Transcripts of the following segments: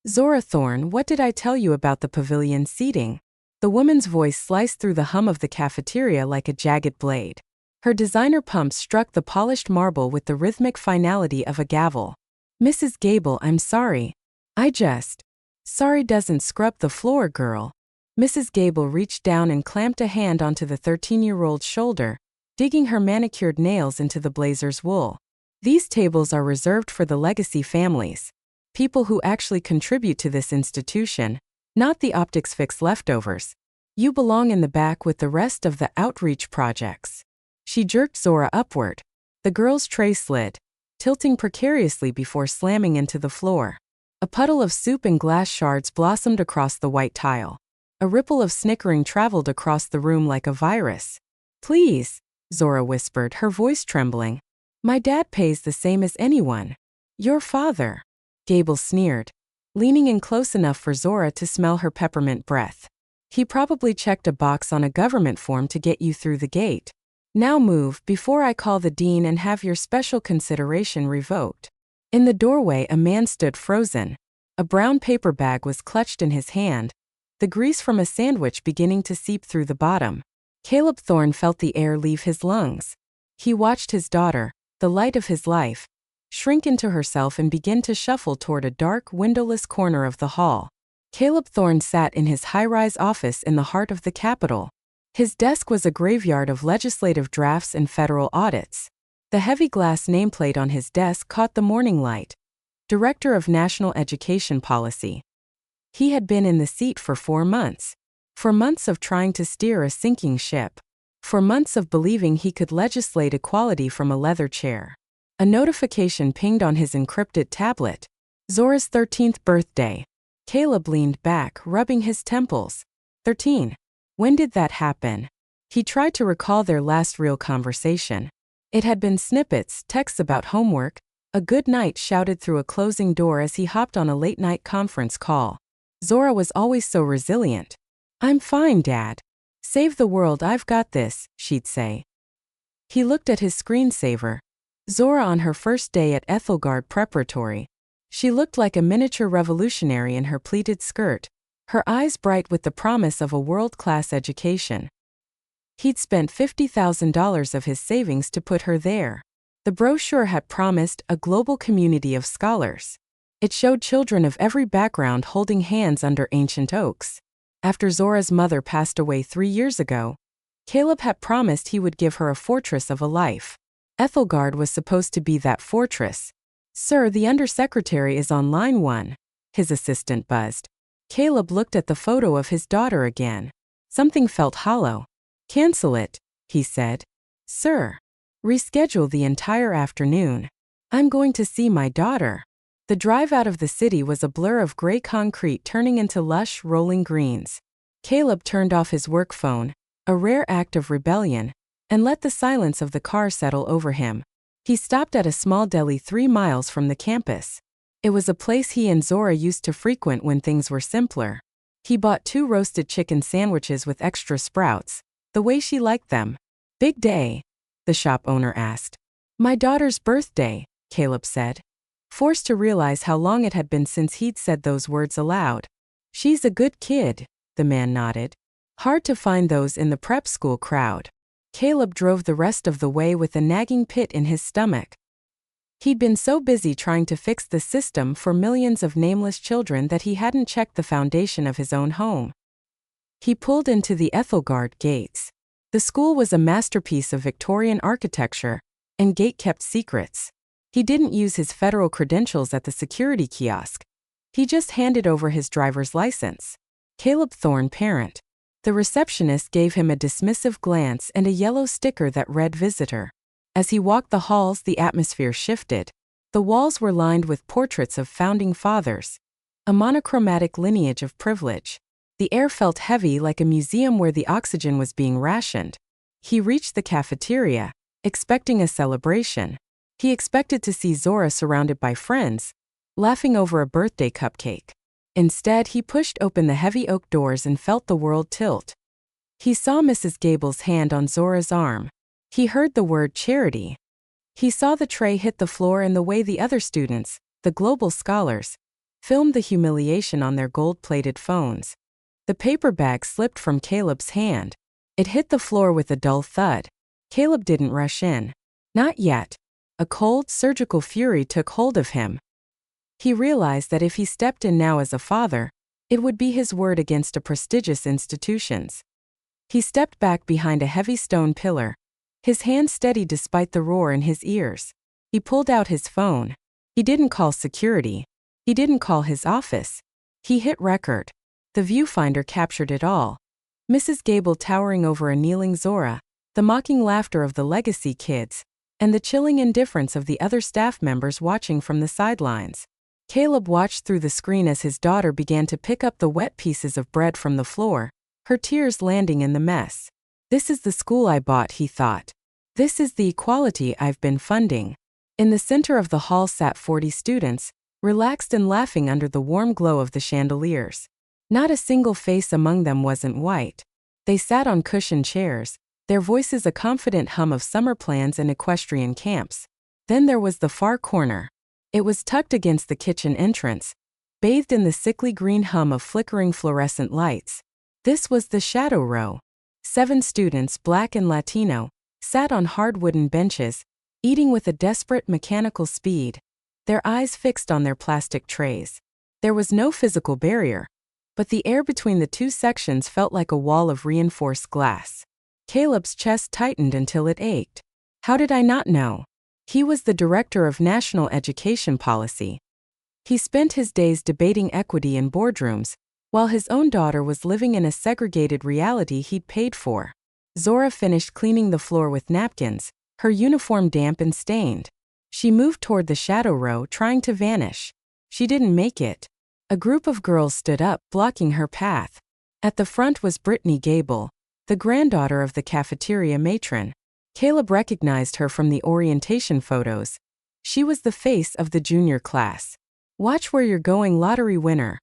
Zora Thorne, what did I tell you about the pavilion seating? The woman's voice sliced through the hum of the cafeteria like a jagged blade. Her designer pumps struck the polished marble with the rhythmic finality of a gavel. Mrs. Gable, I'm sorry. Sorry doesn't scrub the floor, girl. Mrs. Gable reached down and clamped a hand onto the 13-year-old's shoulder, digging her manicured nails into the blazer's wool. These tables are reserved for the legacy families. People who actually contribute to this institution, not the optics fix leftovers. You belong in the back with the rest of the outreach projects. She jerked Zora upward. The girl's tray slid, tilting precariously before slamming into the floor. A puddle of soup and glass shards blossomed across the white tile. A ripple of snickering traveled across the room like a virus. Please, Zora whispered, her voice trembling. My dad pays the same as anyone. Your father. Gable sneered, leaning in close enough for Zora to smell her peppermint breath. He probably checked a box on a government form to get you through the gate. Now move before I call the dean and have your special consideration revoked. In the doorway, a man stood frozen. A brown paper bag was clutched in his hand, the grease from a sandwich beginning to seep through the bottom. Caleb Thorne felt the air leave his lungs. He watched his daughter, the light of his life, shrink into herself and begin to shuffle toward a dark, windowless corner of the hall. Caleb Thorne sat in his high-rise office in the heart of the Capitol. His desk was a graveyard of legislative drafts and federal audits. The heavy glass nameplate on his desk caught the morning light. Director of National Education Policy. He had been in the seat for 4 months. 4 months of trying to steer a sinking ship. 4 months of believing he could legislate equality from a leather chair. A notification pinged on his encrypted tablet. Zora's 13th birthday. Caleb leaned back, rubbing his temples. 13. When did that happen? He tried to recall their last real conversation. It had been snippets, texts about homework, a good night shouted through a closing door as he hopped on a late-night conference call. Zora was always so resilient. I'm fine, Dad. Save the world, I've got this, she'd say. He looked at his screensaver. Zora on her first day at Ethelgard Preparatory. She looked like a miniature revolutionary in her pleated skirt, her eyes bright with the promise of a world-class education. He'd spent $50,000 of his savings to put her there. The brochure had promised a global community of scholars. It showed children of every background holding hands under ancient oaks. After Zora's mother passed away 3 years ago, Caleb had promised he would give her a fortress of a life. Ethelgard was supposed to be that fortress. Sir, the undersecretary is on line 1, his assistant buzzed. Caleb looked at the photo of his daughter again. Something felt hollow. Cancel it, he said. Sir. Reschedule the entire afternoon. I'm going to see my daughter. The drive out of the city was a blur of gray concrete turning into lush, rolling greens. Caleb turned off his work phone, a rare act of rebellion, and let the silence of the car settle over him. He stopped at a small deli 3 miles from the campus. It was a place he and Zora used to frequent when things were simpler. He bought 2 roasted chicken sandwiches with extra sprouts, the way she liked them. Big day? The shop owner asked. My daughter's birthday, Caleb said, forced to realize how long it had been since he'd said those words aloud. She's a good kid, the man nodded. Hard to find those in the prep school crowd. Caleb drove the rest of the way with a nagging pit in his stomach. He'd been so busy trying to fix the system for millions of nameless children that he hadn't checked the foundation of his own home. He pulled into the Ethelgard gates. The school was a masterpiece of Victorian architecture, and gate-kept secrets. He didn't use his federal credentials at the security kiosk. He just handed over his driver's license. Caleb Thorne, parent. The receptionist gave him a dismissive glance and a yellow sticker that read visitor. As he walked the halls, the atmosphere shifted. The walls were lined with portraits of founding fathers. A monochromatic lineage of privilege. The air felt heavy, like a museum where the oxygen was being rationed. He reached the cafeteria, expecting a celebration. He expected to see Zora surrounded by friends, laughing over a birthday cupcake. Instead, he pushed open the heavy oak doors and felt the world tilt. He saw Mrs. Gable's hand on Zora's arm. He heard the word charity. He saw the tray hit the floor and the way the other students, the global scholars, filmed the humiliation on their gold-plated phones. The paper bag slipped from Caleb's hand. It hit the floor with a dull thud. Caleb didn't rush in. Not yet. A cold, surgical fury took hold of him. He realized that if he stepped in now as a father, it would be his word against a prestigious institutions. He stepped back behind a heavy stone pillar, his hand steady despite the roar in his ears. He pulled out his phone. He didn't call security. He didn't call his office. He hit record. The viewfinder captured it all. Mrs. Gable towering over a kneeling Zora, the mocking laughter of the legacy kids, and the chilling indifference of the other staff members watching from the sidelines. Caleb watched through the screen as his daughter began to pick up the wet pieces of bread from the floor, her tears landing in the mess. This is the school I bought, he thought. This is the equality I've been funding. In the center of the hall sat 40 students, relaxed and laughing under the warm glow of the chandeliers. Not a single face among them wasn't white. They sat on cushioned chairs, their voices a confident hum of summer plans and equestrian camps. Then there was the far corner. It was tucked against the kitchen entrance, bathed in the sickly green hum of flickering fluorescent lights. This was the shadow row. 7 students, black and Latino, sat on hard wooden benches, eating with a desperate mechanical speed, their eyes fixed on their plastic trays. There was no physical barrier, but the air between the two sections felt like a wall of reinforced glass. Caleb's chest tightened until it ached. How did I not know? He was the director of national education policy. He spent his days debating equity in boardrooms, while his own daughter was living in a segregated reality he'd paid for. Zora finished cleaning the floor with napkins, her uniform damp and stained. She moved toward the shadow row, trying to vanish. She didn't make it. A group of girls stood up, blocking her path. At the front was Brittany Gable, the granddaughter of the cafeteria matron. Caleb recognized her from the orientation photos. She was the face of the junior class. Watch where you're going, lottery winner,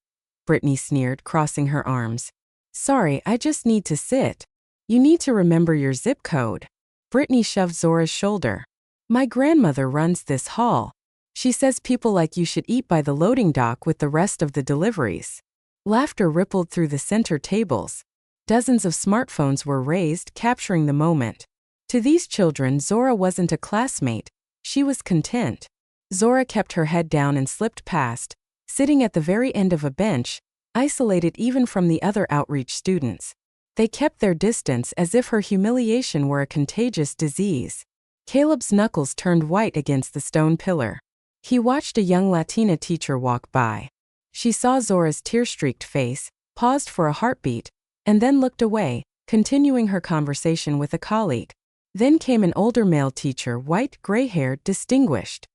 Brittany sneered, crossing her arms. Sorry, I just need to sit. You need to remember your zip code. Brittany shoved Zora's shoulder. My grandmother runs this hall. She says people like you should eat by the loading dock with the rest of the deliveries. Laughter rippled through the center tables. Dozens of smartphones were raised, capturing the moment. To these children, Zora wasn't a classmate. She was content. Zora kept her head down and slipped past, sitting at the very end of a bench, isolated even from the other outreach students. They kept their distance as if her humiliation were a contagious disease. Caleb's knuckles turned white against the stone pillar. He watched a young Latina teacher walk by. She saw Zora's tear-streaked face, paused for a heartbeat, and then looked away, continuing her conversation with a colleague. Then came an older male teacher, white, gray-haired, distinguished.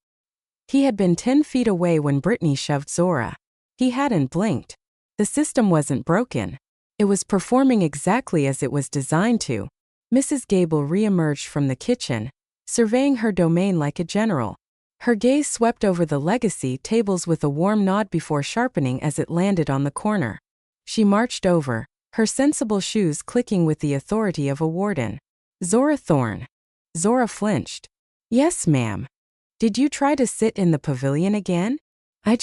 He had been 10 feet away when Brittany shoved Zora. He hadn't blinked. The system wasn't broken. It was performing exactly as it was designed to. Mrs. Gable re-emerged from the kitchen, surveying her domain like a general. Her gaze swept over the legacy tables with a warm nod before sharpening as it landed on the corner. She marched over, her sensible shoes clicking with the authority of a warden. Zora Thorne. Zora flinched. Yes, ma'am. Did you try to sit in the pavilion again? I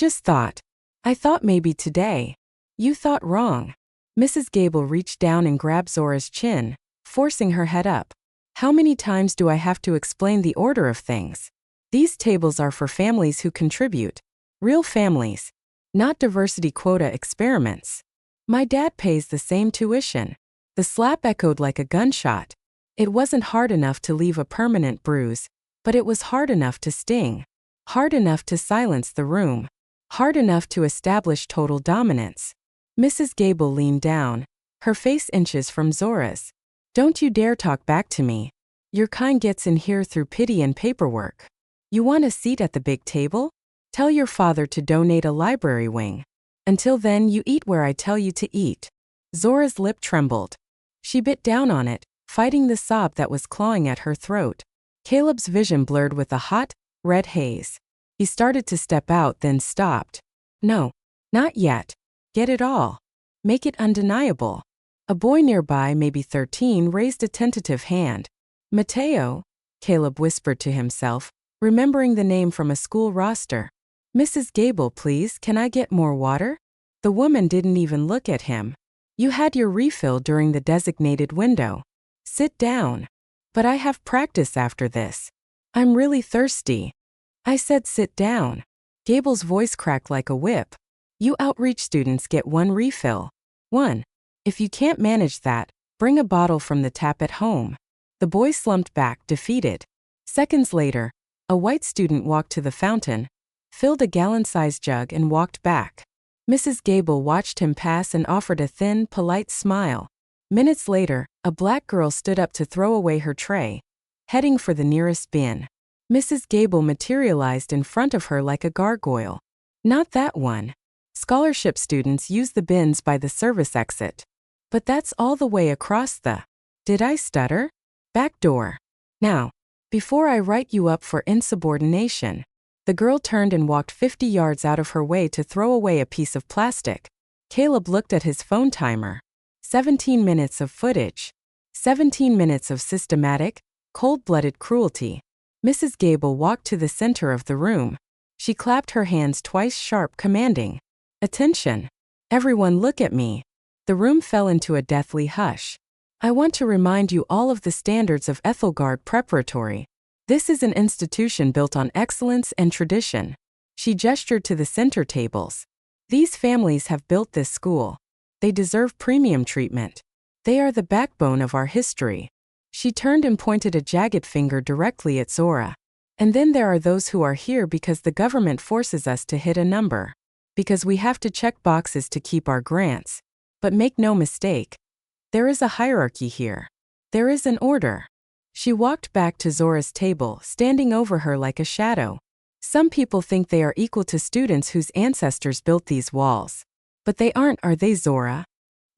thought maybe today. You thought wrong. Mrs. Gable reached down and grabbed Zora's chin, forcing her head up. How many times do I have to explain the order of things? These tables are for families who contribute. Real families. Not diversity quota experiments. My dad pays the same tuition. The slap echoed like a gunshot. It wasn't hard enough to leave a permanent bruise, but it was hard enough to sting. Hard enough to silence the room. Hard enough to establish total dominance. Mrs. Gable leaned down, her face inches from Zora's. Don't you dare talk back to me. Your kind gets in here through pity and paperwork. You want a seat at the big table? Tell your father to donate a library wing. Until then, you eat where I tell you to eat. Zora's lip trembled. She bit down on it, fighting the sob that was clawing at her throat. Caleb's vision blurred with a hot, red haze. He started to step out, then stopped. No, not yet. Get it all. Make it undeniable. A boy nearby, maybe 13, raised a tentative hand. Mateo, Caleb whispered to himself, remembering the name from a school roster. Mrs. Gable, please, can I get more water? The woman didn't even look at him. You had your refill during the designated window. Sit down. But I have practice after this. I'm really thirsty. I said sit down. Gable's voice cracked like a whip. You outreach students get one refill. One. If you can't manage that, bring a bottle from the tap at home. The boy slumped back, defeated. Seconds later, a white student walked to the fountain, filled a gallon-sized jug and walked back. Mrs. Gable watched him pass and offered a thin, polite smile. Minutes later, a black girl stood up to throw away her tray, heading for the nearest bin. Mrs. Gable materialized in front of her like a gargoyle. Not that one. Scholarship students use the bins by the service exit. But that's all the way across the, did I stutter? Back door. Now, before I write you up for insubordination. The girl turned and walked 50 yards out of her way to throw away a piece of plastic. Caleb looked at his phone timer. 17 minutes of footage. 17 minutes of systematic, cold-blooded cruelty. Mrs. Gable walked to the center of the room. She clapped her hands twice sharp, commanding, "Attention! Everyone look at me." The room fell into a deathly hush. I want to remind you all of the standards of Ethelgard Preparatory. This is an institution built on excellence and tradition. She gestured to the center tables. These families have built this school. They deserve premium treatment. They are the backbone of our history. She turned and pointed a jagged finger directly at Zora. And then there are those who are here because the government forces us to hit a number. Because we have to check boxes to keep our grants. But make no mistake. There is a hierarchy here. There is an order. She walked back to Zora's table, standing over her like a shadow. Some people think they are equal to students whose ancestors built these walls. But they aren't, are they, Zora?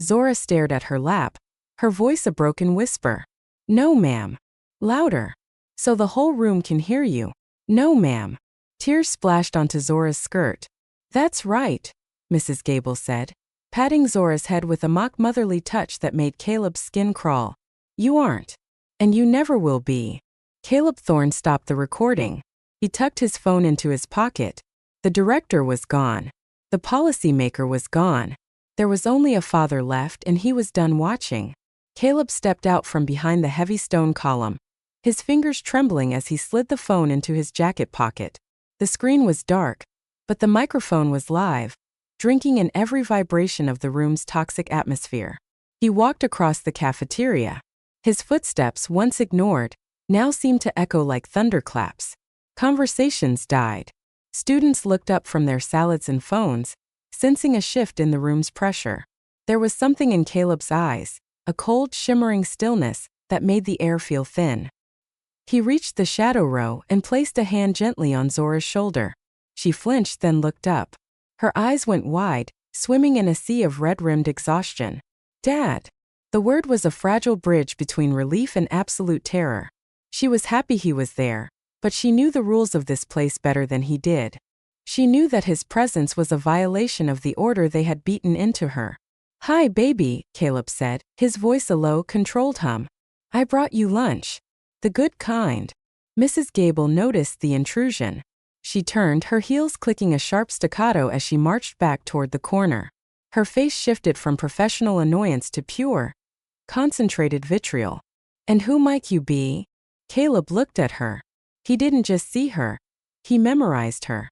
Zora stared at her lap, her voice a broken whisper. No, ma'am. Louder. So the whole room can hear you. No, ma'am. Tears splashed onto Zora's skirt. That's right, Mrs. Gable said, patting Zora's head with a mock motherly touch that made Caleb's skin crawl. You aren't. And you never will be. Caleb Thorne stopped the recording. He tucked his phone into his pocket. The director was gone. The policymaker was gone. There was only a father left and he was done watching. Caleb stepped out from behind the heavy stone column, his fingers trembling as he slid the phone into his jacket pocket. The screen was dark, but the microphone was live, drinking in every vibration of the room's toxic atmosphere. He walked across the cafeteria. His footsteps, once ignored, now seemed to echo like thunderclaps. Conversations died. Students looked up from their salads and phones, sensing a shift in the room's pressure. There was something in Caleb's eyes, a cold, shimmering stillness that made the air feel thin. He reached the shadow row and placed a hand gently on Zora's shoulder. She flinched, then looked up. Her eyes went wide, swimming in a sea of red-rimmed exhaustion. Dad! The word was a fragile bridge between relief and absolute terror. She was happy he was there, but she knew the rules of this place better than he did. She knew that his presence was a violation of the order they had beaten into her. Hi, baby, Caleb said, his voice a low, controlled hum. I brought you lunch. The good kind. Mrs. Gable noticed the intrusion. She turned, her heels clicking a sharp staccato as she marched back toward the corner. Her face shifted from professional annoyance to pure, concentrated vitriol. And who might you be? Caleb looked at her. He didn't just see her. He memorized her.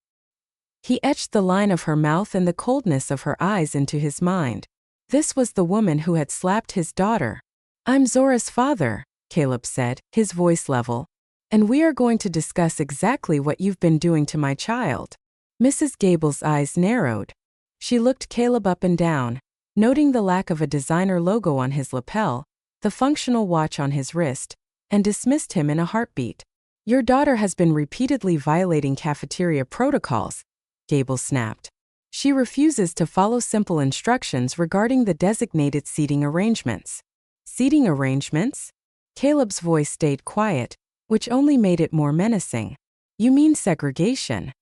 He etched the line of her mouth and the coldness of her eyes into his mind. This was the woman who had slapped his daughter. I'm Zora's father, Caleb said, his voice level. And we are going to discuss exactly what you've been doing to my child. Mrs. Gable's eyes narrowed. She looked Caleb up and down, noting the lack of a designer logo on his lapel, the functional watch on his wrist, and dismissed him in a heartbeat. Your daughter has been repeatedly violating cafeteria protocols, Gable snapped. She refuses to follow simple instructions regarding the designated seating arrangements. Seating arrangements? Caleb's voice stayed quiet, which only made it more menacing. You mean segregation?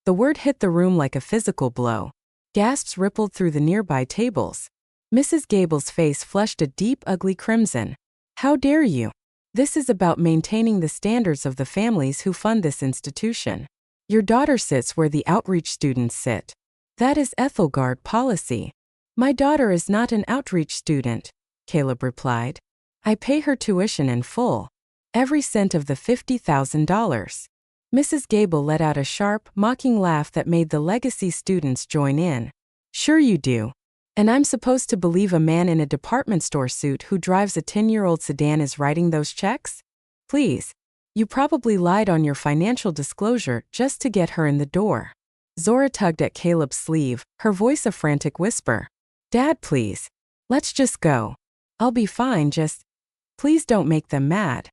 The word hit the room like a physical blow. Gasps rippled through the nearby tables. Mrs. Gable's face flushed a deep, ugly crimson. How dare you? This is about maintaining the standards of the families who fund this institution. Your daughter sits where the outreach students sit. That is Ethelgard policy. My daughter is not an outreach student, Caleb replied. I pay her tuition in full. Every cent of the $50,000. Mrs. Gable let out a sharp, mocking laugh that made the legacy students join in. Sure you do. And I'm supposed to believe a man in a department store suit who drives a 10-year-old sedan is writing those checks? Please. You probably lied on your financial disclosure just to get her in the door. Zora tugged at Caleb's sleeve, her voice a frantic whisper. Dad, please. Let's just go. I'll be fine, just... Please don't make them mad.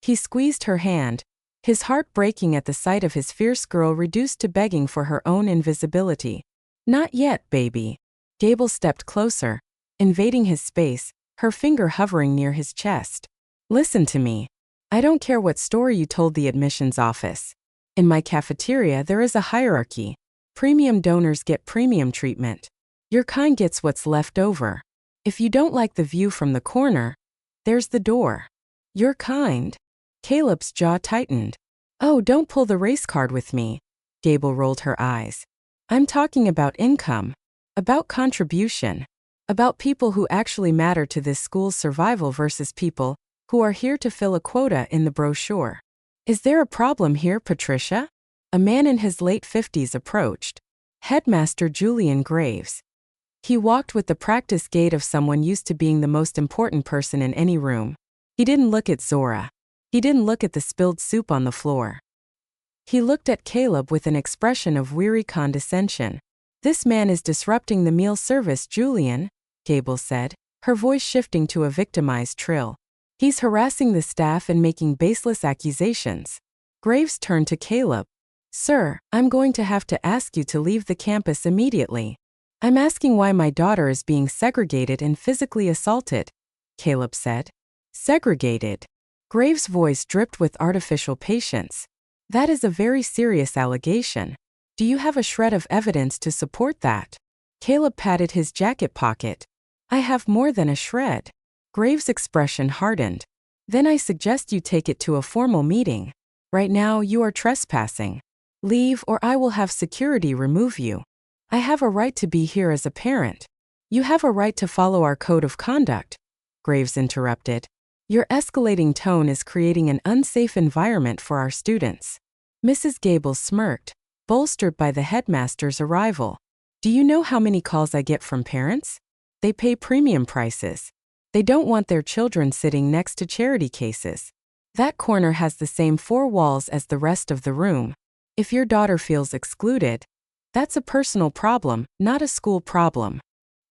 He squeezed her hand, his heart breaking at the sight of his fierce girl reduced to begging for her own invisibility. Not yet, baby. Gable stepped closer, invading his space, her finger hovering near his chest. Listen to me. I don't care what story you told the admissions office. In my cafeteria there is a hierarchy. Premium donors get premium treatment. Your kind gets what's left over. If you don't like the view from the corner, there's the door. Your kind. Caleb's jaw tightened. Oh, don't pull the race card with me. Gable rolled her eyes. I'm talking about income. About contribution. About people who actually matter to this school's survival versus people who are here to fill a quota in the brochure. Is there a problem here, Patricia? A man in his late 50s approached. Headmaster Julian Graves. He walked with the practiced gait of someone used to being the most important person in any room. He didn't look at Zora. He didn't look at the spilled soup on the floor. He looked at Caleb with an expression of weary condescension. This man is disrupting the meal service, Julian, Gable said, her voice shifting to a victimized trill. He's harassing the staff and making baseless accusations. Graves turned to Caleb. Sir, I'm going to have to ask you to leave the campus immediately. I'm asking why my daughter is being segregated and physically assaulted, Caleb said. Segregated. Graves' voice dripped with artificial patience. That is a very serious allegation. Do you have a shred of evidence to support that? Caleb patted his jacket pocket. I have more than a shred. Graves' expression hardened. Then I suggest you take it to a formal meeting. Right now you are trespassing. Leave or I will have security remove you. I have a right to be here as a parent. You have a right to follow our code of conduct, Graves interrupted. Your escalating tone is creating an unsafe environment for our students. Mrs. Gable smirked, bolstered by the headmaster's arrival. Do you know how many calls I get from parents? They pay premium prices. They don't want their children sitting next to charity cases. That corner has the same four walls as the rest of the room. If your daughter feels excluded, that's a personal problem, not a school problem.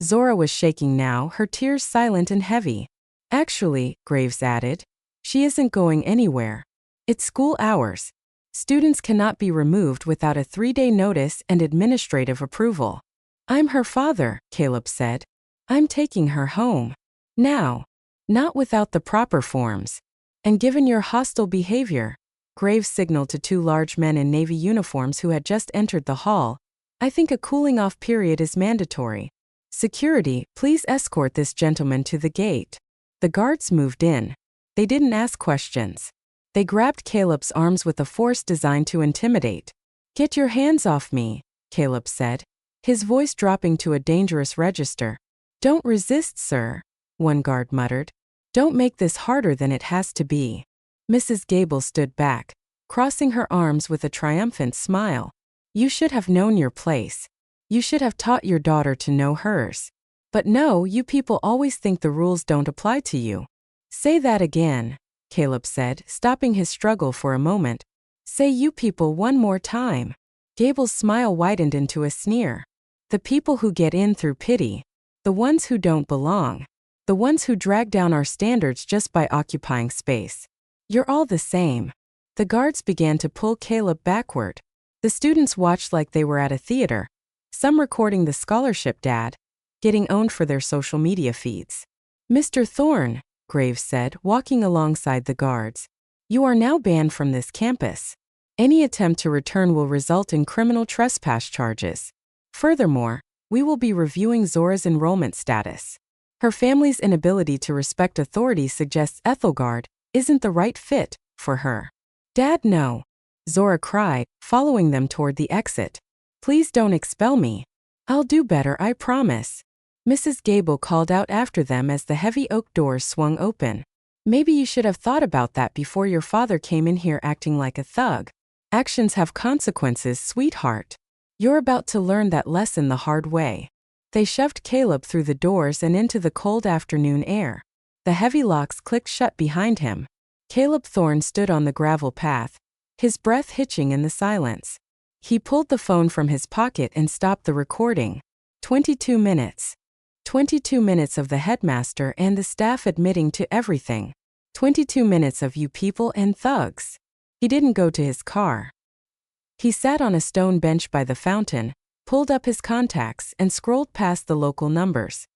Zora was shaking now, her tears silent and heavy. Actually, Graves added, she isn't going anywhere. It's school hours. Students cannot be removed without a 3-day notice and administrative approval. I'm her father, Caleb said. I'm taking her home. Now. Not without the proper forms. And given your hostile behavior, Graves signaled to 2 large men in navy uniforms who had just entered the hall, I think a cooling-off period is mandatory. Security, please escort this gentleman to the gate. The guards moved in. They didn't ask questions. They grabbed Caleb's arms with a force designed to intimidate. Get your hands off me, Caleb said, his voice dropping to a dangerous register. Don't resist, sir, one guard muttered. Don't make this harder than it has to be. Mrs. Gable stood back, crossing her arms with a triumphant smile. You should have known your place. You should have taught your daughter to know hers. But no, you people always think the rules don't apply to you. Say that again, Caleb said, stopping his struggle for a moment. Say you people one more time. Gable's smile widened into a sneer. The people who get in through pity. The ones who don't belong. The ones who drag down our standards just by occupying space. You're all the same. The guards began to pull Caleb backward. The students watched like they were at a theater, some recording the scholarship dad, getting owned for their social media feeds. Mr. Thorne, Graves said, walking alongside the guards, you are now banned from this campus. Any attempt to return will result in criminal trespass charges. Furthermore, we will be reviewing Zora's enrollment status. Her family's inability to respect authority suggests Ethelgard isn't the right fit for her. Dad, no. Zora cried, following them toward the exit. Please don't expel me. I'll do better, I promise. Mrs. Gable called out after them as the heavy oak doors swung open. Maybe you should have thought about that before your father came in here acting like a thug. Actions have consequences, sweetheart. You're about to learn that lesson the hard way. They shoved Caleb through the doors and into the cold afternoon air. The heavy locks clicked shut behind him. Caleb Thorne stood on the gravel path, his breath hitching in the silence. He pulled the phone from his pocket and stopped the recording. 22 minutes. 22 minutes of the headmaster and the staff admitting to everything. 22 minutes of you people and thugs. He didn't go to his car. He sat on a stone bench by the fountain, pulled up his contacts and scrolled past the local numbers.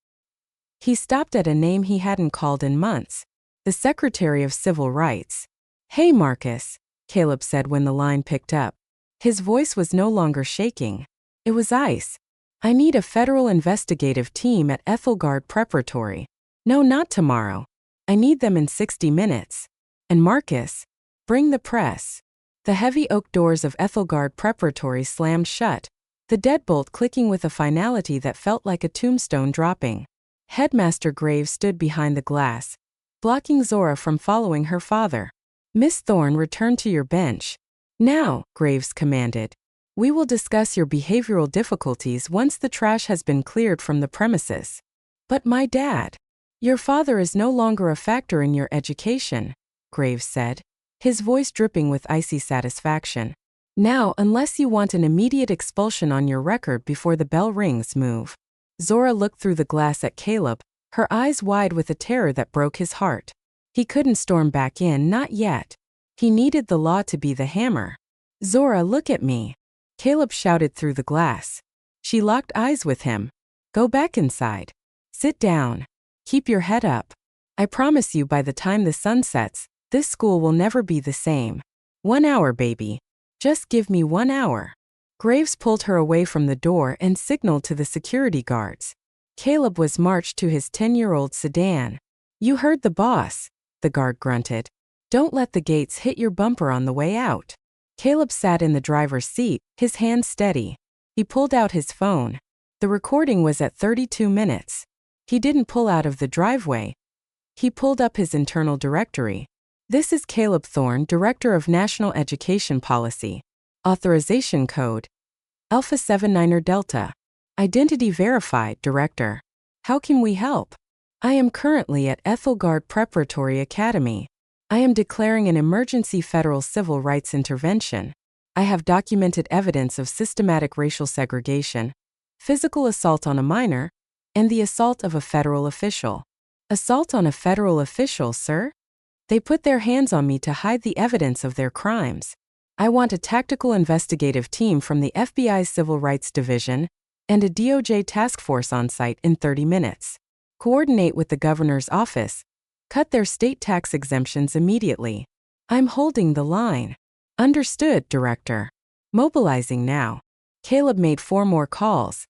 He stopped at a name he hadn't called in months, the Secretary of Civil Rights. Hey Marcus, Caleb said when the line picked up. His voice was no longer shaking. It was ice. I need a federal investigative team at Ethelgard Preparatory. No, not tomorrow. I need them in 60 minutes. And Marcus, bring the press. The heavy oak doors of Ethelgard Preparatory slammed shut, the deadbolt clicking with a finality that felt like a tombstone dropping. Headmaster Graves stood behind the glass, blocking Zora from following her father. Miss Thorne, return to your bench. Now, Graves commanded. We will discuss your behavioral difficulties once the trash has been cleared from the premises. But my dad. Your father is no longer a factor in your education, Graves said, his voice dripping with icy satisfaction. Now, unless you want an immediate expulsion on your record before the bell rings, move. Zora looked through the glass at Caleb, her eyes wide with a terror that broke his heart. He couldn't storm back in, not yet. He needed the law to be the hammer. Zora, look at me. Caleb shouted through the glass. She locked eyes with him. Go back inside. Sit down. Keep your head up. I promise you by the time the sun sets, this school will never be the same. 1 hour, baby. Just give me 1 hour. Graves pulled her away from the door and signaled to the security guards. Caleb was marched to his 10-year-old sedan. You heard the boss, the guard grunted. Don't let the gates hit your bumper on the way out. Caleb sat in the driver's seat, his hand steady. He pulled out his phone. The recording was at 32 minutes. He didn't pull out of the driveway. He pulled up his internal directory. This is Caleb Thorne, Director of National Education Policy. Authorization code. Alpha 79er Delta. Identity verified, Director. How can we help? I am currently at Ethelgard Preparatory Academy. I am declaring an emergency federal civil rights intervention. I have documented evidence of systematic racial segregation, physical assault on a minor, and the assault of a federal official. Assault on a federal official, sir? They put their hands on me to hide the evidence of their crimes. I want a tactical investigative team from the FBI's Civil Rights Division and a DOJ task force on site in 30 minutes. Coordinate with the governor's office. Cut their state tax exemptions immediately. I'm holding the line. Understood, Director. Mobilizing now. Caleb made 4 more calls.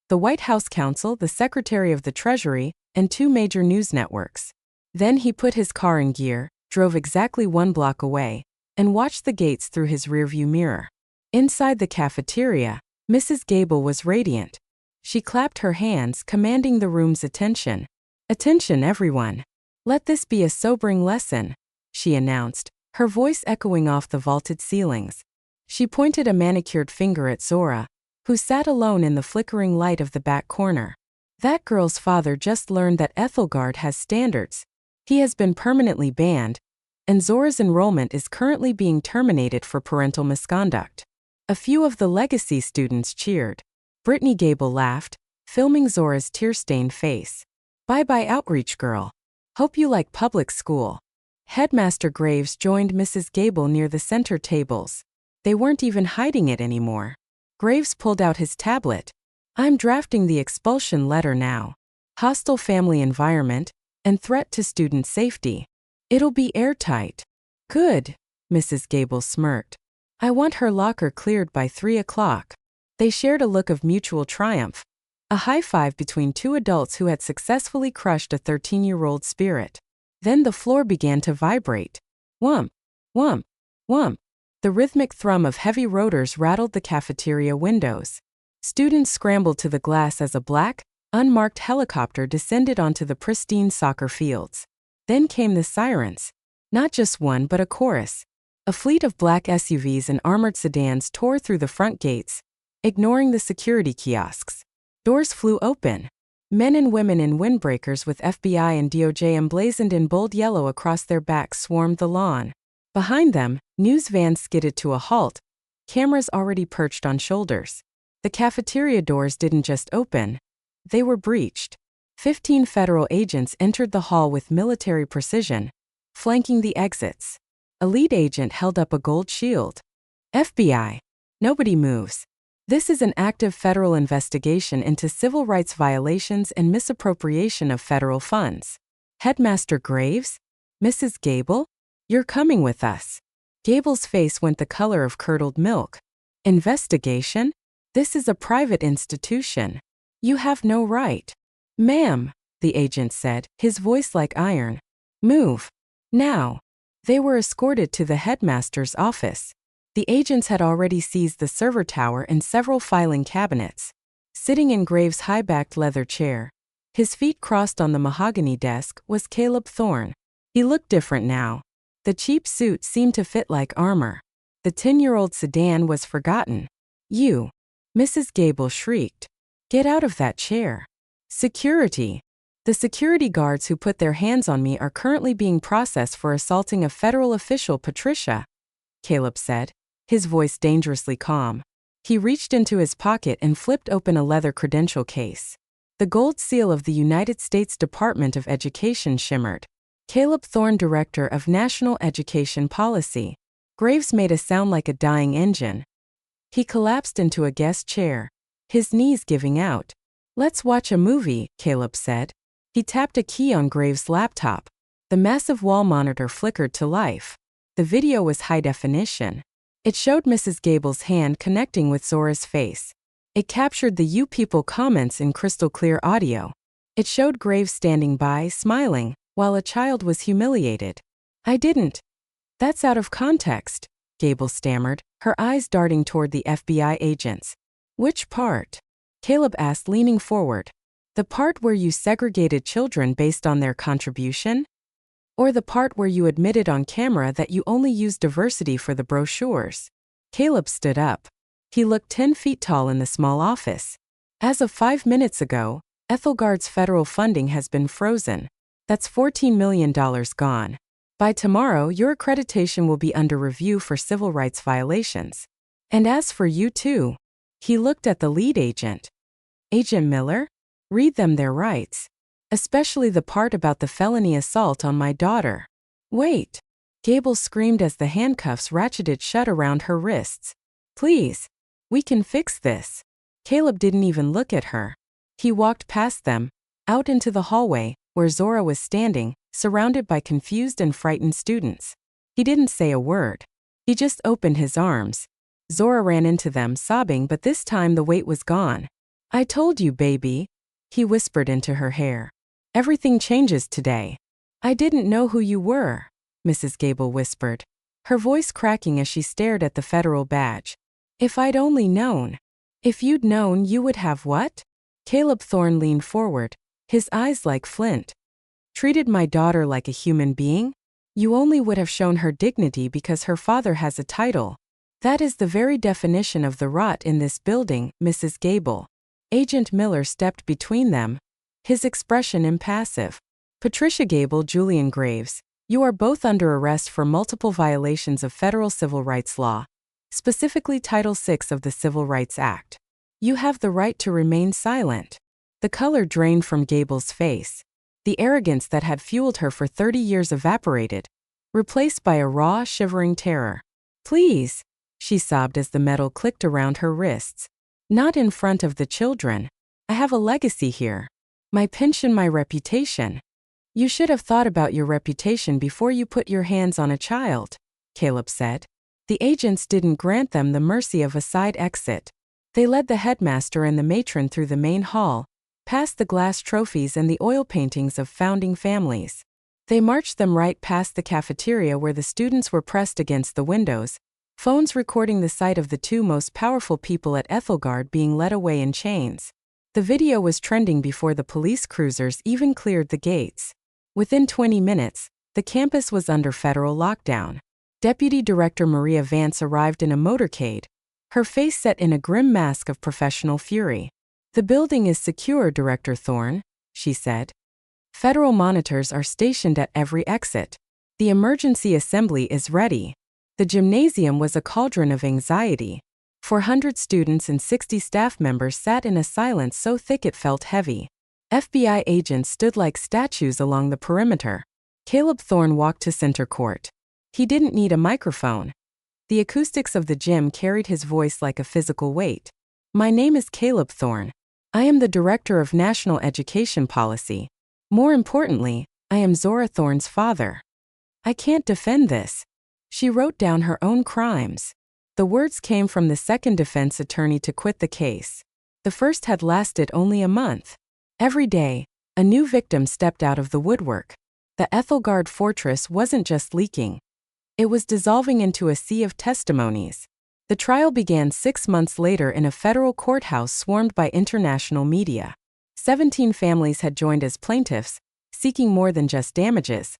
The White House counsel, the Secretary of the Treasury, and 2 major news networks. Then he put his car in gear, drove exactly 1 block away, and watched the gates through his rearview mirror. Inside the cafeteria, Mrs. Gable was radiant. She clapped her hands, commanding the room's attention. Attention, everyone. Let this be a sobering lesson, she announced, her voice echoing off the vaulted ceilings. She pointed a manicured finger at Zora, who sat alone in the flickering light of the back corner. That girl's father just learned that Ethelgard has standards. He has been permanently banned, and Zora's enrollment is currently being terminated for parental misconduct. A few of the legacy students cheered. Brittany Gable laughed, filming Zora's tear-stained face. Bye-bye, outreach girl. Hope you like public school. Headmaster Graves joined Mrs. Gable near the center tables. They weren't even hiding it anymore. Graves pulled out his tablet. I'm drafting the expulsion letter now. Hostile family environment and threat to student safety. It'll be airtight. Good, Mrs. Gable smirked. I want her locker cleared by 3 o'clock. They shared a look of mutual triumph. A high five between 2 adults who had successfully crushed a 13-year-old spirit. Then the floor began to vibrate. Whump, whump, whump. The rhythmic thrum of heavy rotors rattled the cafeteria windows. Students scrambled to the glass as a black, unmarked helicopter descended onto the pristine soccer fields. Then came the sirens. Not just one but a chorus. A fleet of black SUVs and armored sedans tore through the front gates, ignoring the security kiosks. Doors flew open. Men and women in windbreakers with FBI and DOJ emblazoned in bold yellow across their backs swarmed the lawn. Behind them, news vans skidded to a halt, cameras already perched on shoulders. The cafeteria doors didn't just open, they were breached. 15 federal agents entered the hall with military precision, flanking the exits. A lead agent held up a gold shield. FBI. Nobody moves. This is an active federal investigation into civil rights violations and misappropriation of federal funds. Headmaster Graves? Mrs. Gable? You're coming with us. Gable's face went the color of curdled milk. Investigation? This is a private institution. You have no right. Ma'am, the agent said, his voice like iron. Move. Now. They were escorted to the headmaster's office. The agents had already seized the server tower and several filing cabinets. Sitting in Graves' high-backed leather chair, his feet crossed on the mahogany desk, was Caleb Thorne. He looked different now. The cheap suit seemed to fit like armor. The 10-year-old sedan was forgotten. You. Mrs. Gable shrieked. Get out of that chair. Security. The security guards who put their hands on me are currently being processed for assaulting a federal official, Patricia, Caleb said, his voice dangerously calm. He reached into his pocket and flipped open a leather credential case. The gold seal of the United States Department of Education shimmered. Caleb Thorne, Director of National Education Policy. Graves made a sound like a dying engine. He collapsed into a guest chair, his knees giving out. Let's watch a movie, Caleb said. He tapped a key on Graves' laptop. The massive wall monitor flickered to life. The video was high definition. It showed Mrs. Gable's hand connecting with Zora's face. It captured the "you people" comments in crystal clear audio. It showed Graves standing by, smiling, while a child was humiliated. I didn't. That's out of context, Gable stammered, her eyes darting toward the FBI agents. Which part? Caleb asked, leaning forward. The part where you segregated children based on their contribution? Or the part where you admitted on camera that you only used diversity for the brochures? Caleb stood up. He looked 10 feet tall in the small office. As of 5 minutes ago, Ethelgard's federal funding has been frozen. That's $14 million gone. By tomorrow, your accreditation will be under review for civil rights violations. And as for you too, he looked at the lead agent. Agent Miller? Read them their rights. Especially the part about the felony assault on my daughter. Wait! Gable screamed as the handcuffs ratcheted shut around her wrists. Please! We can fix this. Caleb didn't even look at her. He walked past them, out into the hallway, where Zora was standing, surrounded by confused and frightened students. He didn't say a word. He just opened his arms. Zora ran into them, sobbing, but this time the weight was gone. I told you, baby, he whispered into her hair. Everything changes today. I didn't know who you were, Mrs. Gable whispered, her voice cracking as she stared at the federal badge. If I'd only known. If you'd known, you would have what? Caleb Thorne leaned forward, his eyes like flint. Treated my daughter like a human being? You only would have shown her dignity because her father has a title. That is the very definition of the rot in this building, Mrs. Gable. Agent Miller stepped between them, his expression impassive. Patricia Gable, Julian Graves, you are both under arrest for multiple violations of federal civil rights law, specifically Title VI of the Civil Rights Act. You have the right to remain silent. The color drained from Gable's face. The arrogance that had fueled her for 30 years evaporated, replaced by a raw, shivering terror. Please, she sobbed as the metal clicked around her wrists. Not in front of the children. I have a legacy here. My pension, my reputation. You should have thought about your reputation before you put your hands on a child, Caleb said. The agents didn't grant them the mercy of a side exit. They led the headmaster and the matron through the main hall, past the glass trophies and the oil paintings of founding families. They marched them right past the cafeteria where the students were pressed against the windows, Phones recording the sight of the two most powerful people at Ethelgard being led away in chains. The video was trending before the police cruisers even cleared the gates. Within 20 minutes, the campus was under federal lockdown. Deputy Director Maria Vance arrived in a motorcade, her face set in a grim mask of professional fury. "The building is secure, Director Thorne," she said. "Federal monitors are stationed at every exit. The emergency assembly is ready." The gymnasium was a cauldron of anxiety. 400 students and 60 staff members sat in a silence so thick it felt heavy. FBI agents stood like statues along the perimeter. Caleb Thorne walked to center court. He didn't need a microphone. The acoustics of the gym carried his voice like a physical weight. "My name is Caleb Thorne. I am the Director of National Education Policy. More importantly, I am Zora Thorne's father. I can't defend this." She wrote down her own crimes. The words came from the second defense attorney to quit the case. The first had lasted only a month. Every day, a new victim stepped out of the woodwork. The Ethelgard fortress wasn't just leaking. It was dissolving into a sea of testimonies. The trial began 6 months later in a federal courthouse swarmed by international media. 17 families had joined as plaintiffs, seeking more than just damages.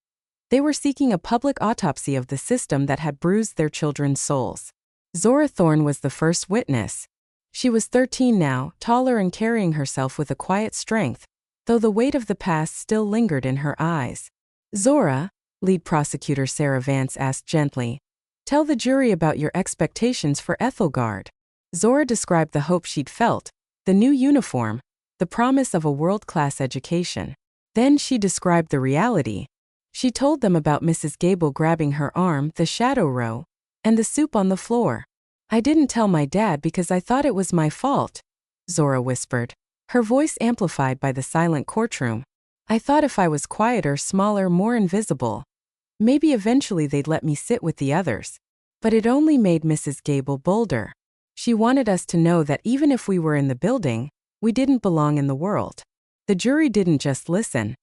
They were seeking a public autopsy of the system that had bruised their children's souls. Zora Thorne was the first witness. She was 13 now, taller and carrying herself with a quiet strength, though the weight of the past still lingered in her eyes. "Zora," lead prosecutor Sarah Vance asked gently, "tell the jury about your expectations for Ethelgard." Zora described the hope she'd felt, the new uniform, the promise of a world-class education. Then she described the reality. She told them about Mrs. Gable grabbing her arm, the shadow row, and the soup on the floor. "I didn't tell my dad because I thought it was my fault," Zora whispered, her voice amplified by the silent courtroom. "I thought if I was quieter, smaller, more invisible, maybe eventually they'd let me sit with the others." But it only made Mrs. Gable bolder. She wanted us to know that even if we were in the building, we didn't belong in the world. The jury didn't just listen.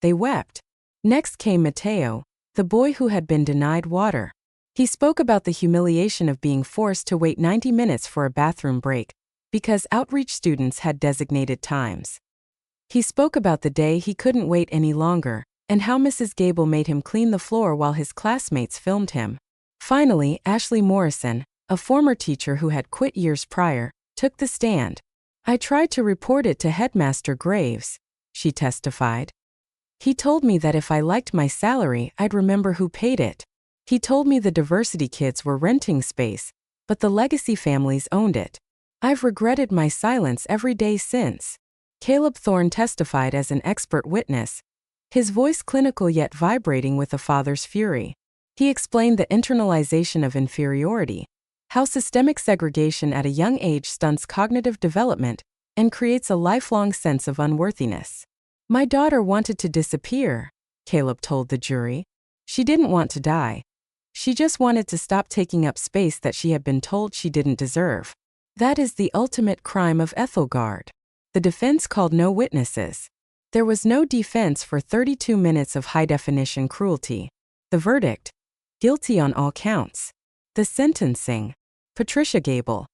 They wept. Next came Mateo, the boy who had been denied water. He spoke about the humiliation of being forced to wait 90 minutes for a bathroom break, because outreach students had designated times. He spoke about the day he couldn't wait any longer, and how Mrs. Gable made him clean the floor while his classmates filmed him. Finally, Ashley Morrison, a former teacher who had quit years prior, took the stand. "I tried to report it to Headmaster Graves," she testified. "He told me that if I liked my salary, I'd remember who paid it. He told me the diversity kids were renting space, but the legacy families owned it. I've regretted my silence every day since." Caleb Thorne testified as an expert witness, his voice clinical yet vibrating with a father's fury. He explained the internalization of inferiority, how systemic segregation at a young age stunts cognitive development and creates a lifelong sense of unworthiness. "My daughter wanted to disappear," Caleb told the jury. "She didn't want to die. She just wanted to stop taking up space that she had been told she didn't deserve. That is the ultimate crime of Ethelgard." The defense called no witnesses. There was no defense for 32 minutes of high-definition cruelty. The verdict: guilty on all counts. The sentencing: Patricia Gable,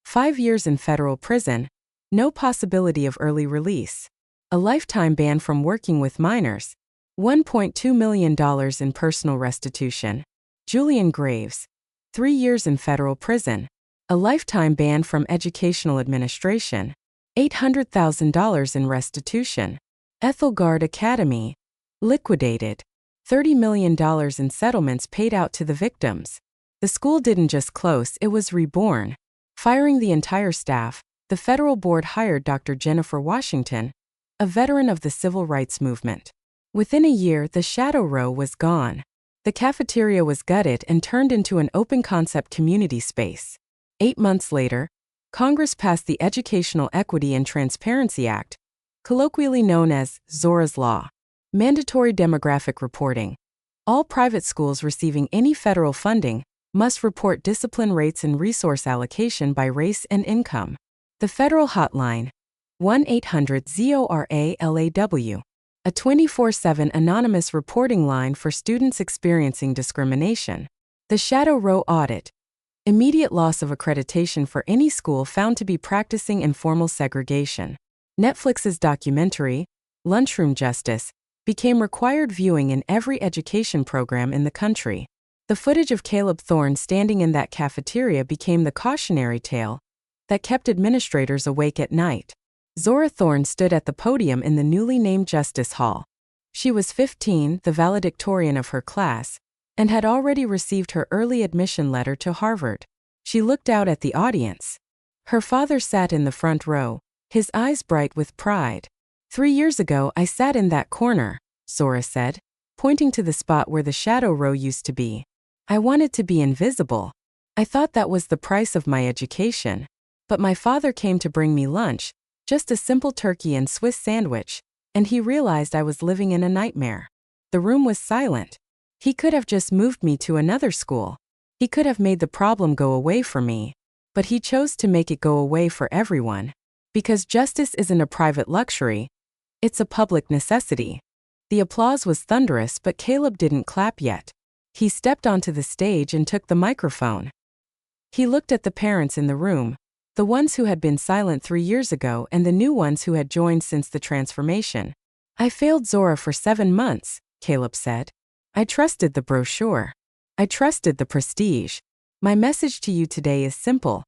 5 years in federal prison, no possibility of early release. A lifetime ban from working with minors. $1.2 million in personal restitution. Julian Graves, 3 years in federal prison, a lifetime ban from educational administration. $800,000 in restitution. Ethelgard Academy, liquidated. $30 million in settlements paid out to the victims. The school didn't just close, it was reborn. Firing the entire staff, the federal board hired Dr. Jennifer Washington, a veteran of the civil rights movement. Within a year, the shadow row was gone. The cafeteria was gutted and turned into an open-concept community space. 8 months later, Congress passed the Educational Equity and Transparency Act, colloquially known as Zora's Law. Mandatory demographic reporting. All private schools receiving any federal funding must report discipline rates and resource allocation by race and income. The federal hotline, 1-800-ZORA-LAW, a 24/7 anonymous reporting line for students experiencing discrimination. The Shadow Row audit. Immediate loss of accreditation for any school found to be practicing informal segregation. Netflix's documentary, Lunchroom Justice, became required viewing in every education program in the country. The footage of Caleb Thorne standing in that cafeteria became the cautionary tale that kept administrators awake at night. Zora Thorne stood at the podium in the newly named Justice Hall. She was 15, the valedictorian of her class, and had already received her early admission letter to Harvard. She looked out at the audience. Her father sat in the front row, his eyes bright with pride. 3 years ago I sat in that corner, Zora said, pointing to the spot where the shadow row used to be. I wanted to be invisible. I thought that was the price of my education. But my father came to bring me lunch, just a simple turkey and Swiss sandwich, and he realized I was living in a nightmare. The room was silent. He could have just moved me to another school. He could have made the problem go away for me. But he chose to make it go away for everyone. Because justice isn't a private luxury. It's a public necessity. The applause was thunderous, but Caleb didn't clap yet. He stepped onto the stage and took the microphone. He looked at the parents in the room, the ones who had been silent 3 years ago and the new ones who had joined since the transformation. I failed Zora for 7 months, Caleb said. I trusted the brochure. I trusted the prestige. My message to you today is simple.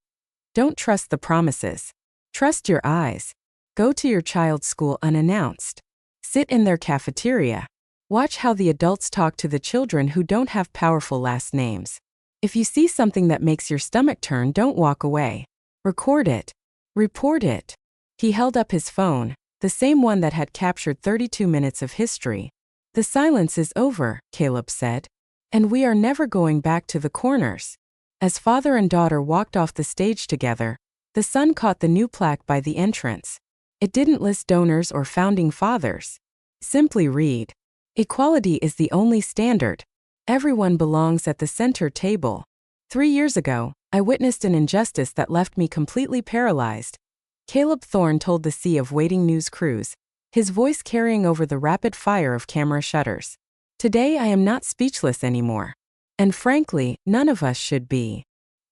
Don't trust the promises. Trust your eyes. Go to your child's school unannounced. Sit in their cafeteria. Watch how the adults talk to the children who don't have powerful last names. If you see something that makes your stomach turn, don't walk away. Record it. Report it. He held up his phone, the same one that had captured 32 minutes of history. The silence is over, Caleb said. And we are never going back to the corners. As father and daughter walked off the stage together, the sun caught the new plaque by the entrance. It didn't list donors or founding fathers. Simply read. Equality is the only standard. Everyone belongs at the center table. 3 years ago, I witnessed an injustice that left me completely paralyzed. Caleb Thorne told the sea of waiting news crews, his voice carrying over the rapid fire of camera shutters. Today I am not speechless anymore. And frankly, none of us should be.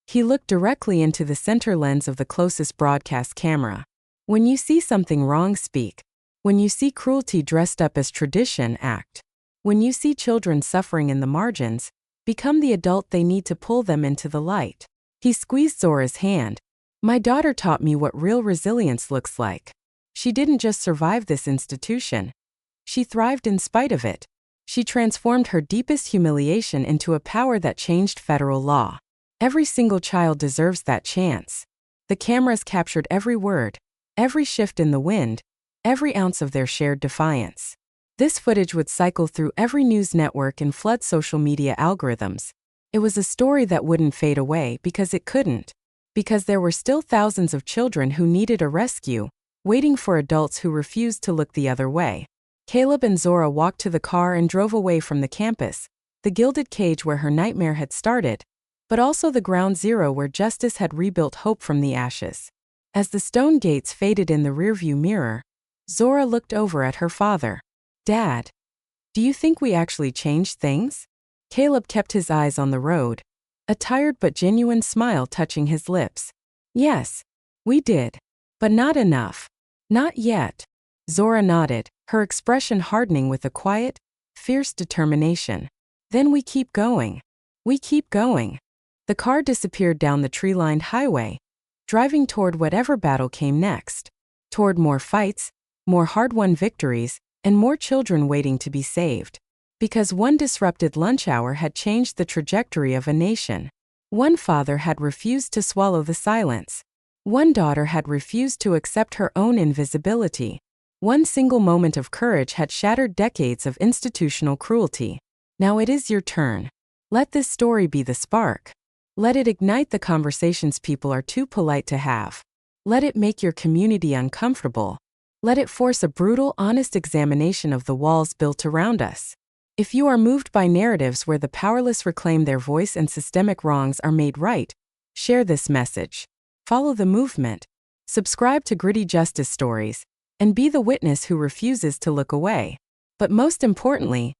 He looked directly into the center lens of the closest broadcast camera. When you see something wrong, speak. When you see cruelty dressed up as tradition, act. When you see children suffering in the margins, become the adult they need to pull them into the light. He squeezed Zora's hand. My daughter taught me what real resilience looks like. She didn't just survive this institution. She thrived in spite of it. She transformed her deepest humiliation into a power that changed federal law. Every single child deserves that chance. The cameras captured every word, every shift in the wind, every ounce of their shared defiance. This footage would cycle through every news network and flood social media algorithms. It was a story that wouldn't fade away because it couldn't. Because there were still thousands of children who needed a rescue, waiting for adults who refused to look the other way. Caleb and Zora walked to the car and drove away from the campus, the gilded cage where her nightmare had started, but also the ground zero where justice had rebuilt hope from the ashes. As the stone gates faded in the rearview mirror, Zora looked over at her father. Dad, do you think we actually changed things? Caleb kept his eyes on the road, a tired but genuine smile touching his lips. Yes, we did. But not enough. Not yet. Zora nodded, her expression hardening with a quiet, fierce determination. Then we keep going. We keep going. The car disappeared down the tree-lined highway, driving toward whatever battle came next. Toward more fights, more hard-won victories, and more children waiting to be saved. Because one disrupted lunch hour had changed the trajectory of a nation. One father had refused to swallow the silence. One daughter had refused to accept her own invisibility. One single moment of courage had shattered decades of institutional cruelty. Now it is your turn. Let this story be the spark. Let it ignite the conversations people are too polite to have. Let it make your community uncomfortable. Let it force a brutal, honest examination of the walls built around us. If you are moved by narratives where the powerless reclaim their voice and systemic wrongs are made right, share this message. Follow the movement. Subscribe to Gritty Justice Stories, and be the witness who refuses to look away. But most importantly,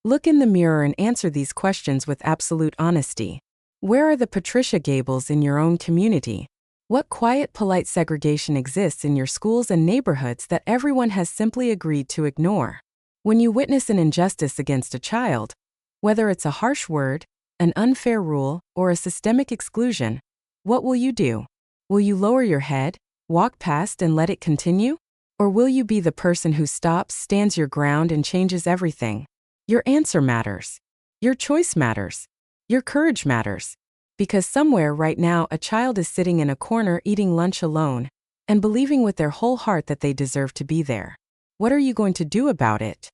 look in the mirror and answer these questions with absolute honesty. Where are the Patricia Gables in your own community? What quiet, polite segregation exists in your schools and neighborhoods that everyone has simply agreed to ignore? When you witness an injustice against a child, whether it's a harsh word, an unfair rule, or a systemic exclusion, what will you do? Will you lower your head, walk past and let it continue? Or will you be the person who stops, stands your ground, and changes everything? Your answer matters. Your choice matters. Your courage matters. Because somewhere right now a child is sitting in a corner eating lunch alone and believing with their whole heart that they deserve to be there. What are you going to do about it?